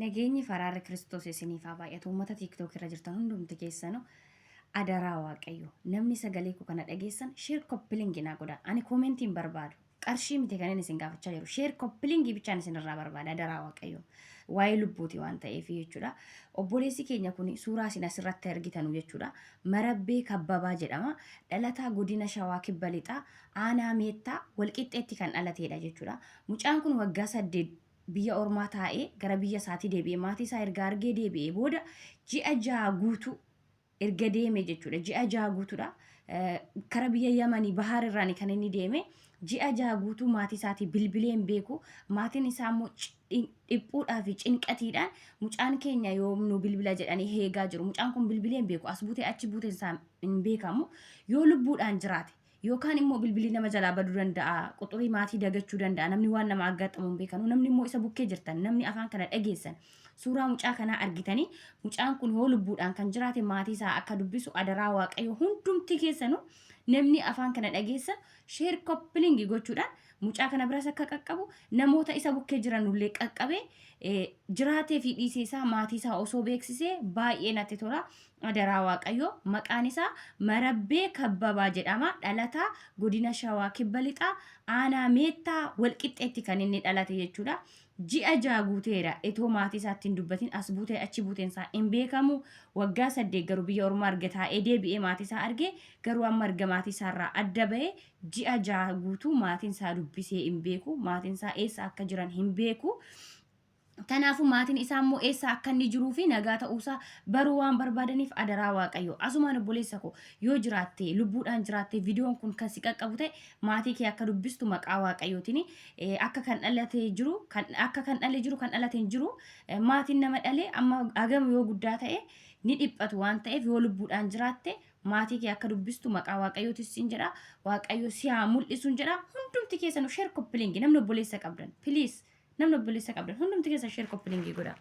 Nageenyi faraara Kiristoos isiniif haa baay'atu. Uummata TikTok irra jirtan hundumti keessanuu adaraa Waaqayyo. Namni sagalee koo kana dhageessan sheer koppiliingii naa godha. Ani koomentiin barbaadu. Qarshii miti kan inni isin gaafachaa jiru. Sheer koppiliingii bichaan isin irraa barbaada. Adaraa Waaqayyo. Waa'ee lubbuuti waan ta'eef jechuudha. Obboleessi keenya kun suuraa isin asirratti argitanu jechuudha. Marabbee Kabbabaa jedhama. Dhalataa godina Shawaa Kibba Lixaa aanaa Meettaa Walqixxeetti kan dhalateedha jechuudha. Mucaan kun waggaa 8 biyya ormaa taa'ee gara biyya isaatii deebi'ee maatii isaa erga argee deebi'ee booda ji'a 6 guutuu erga deeme jechuudha. Ji'a 6 guutuudha. Kara biyya Yamanii Bahaar irraan kan inni deeme ji'a 6 guutuu maatii isaatii bilbilee hin beeku. Maatiin isaa immoo dhiphuudhaa fi cinqatiidhaan mucaan keenya yoom nu bilbila jedhanii heegaa jiru. Mucaan kun bilbilee hin beeku. As buutee achi buuteen isaa hin beekamu. Yoo lubbuudhaan jiraate yookaan immoo bilbilii nama jalaa baduu danda'a, quxurii maatii dagachuu danda'a, namni waan nama aggaxamu hin beekanu, namni immoo isa bukkee jirtan, namni afaan kana dhageessan, suuraa mucaa kanaa argitanii mucaan kun yoo lubbuudhaan kan jiraate maatii isaa akka dubbisu adaraa Waaqayyo hundumti keessanuu namni afaan kana dhageessan sheer koppiliingii gochuudhaan mucaa kana biras akka qaqqabu namoota isa bukkee jiranullee qaqqabee jiraatee fi dhiisee isaa maatii isaa osoo beeksisee baay'ee natti tola. Adaraa Waaqayyo maqaan isaa Marabbee Kabbabaa jedhama. Dhalataa godina Shawaa Kibba Lixaa aanaa Meettaa Walqixxeetti kan inni dhalate jechuudha. Ji'a 6 guuteera. Itoo maatii isaatti hin dubbatin as buutee achi buuteen isaa hin beekamu. Waggaa 8 garuu biyya ormaa arge taa'ee deebi'ee maatii isaa arge garuu amma arga maatii isaarraa adda ba'ee ji'a 6 guutuu maatiin isaa dubbisee hin beeku. Maatiin isaa eessa akka jiran hin beeku. Kanaafuu maatiin isaa immoo eessa akka inni jiruu fi nagaa ta'uusaa baruu waan barbaadaniif adaraa Waaqayyo. Asumaan obboleessa koo yoo jiraatte lubbuudhaan jiraatte viidiyoon kun kan si qaqqabu ta'e maatii kee akka dubbistu maqaa Waaqayyootiin akka kan dhalatee jiru akka kan dhalee jiru kan dhalateen jiru maatiin nama dhalee amma hagam yoo guddaa ta'e ni dhiphatu waan ta'eef yoo lubbuudhaan jiraatte maatii kee akka dubbistu maqaa Waaqayyootis sin jedha. Waaqayyo si haa mul'isuun jedha. Hundumti keessanuu sheer koppiliingii namni obboleessa qabdan please. Namni obboleessa qabdan hundumti keessa sheer koppiliingii godha.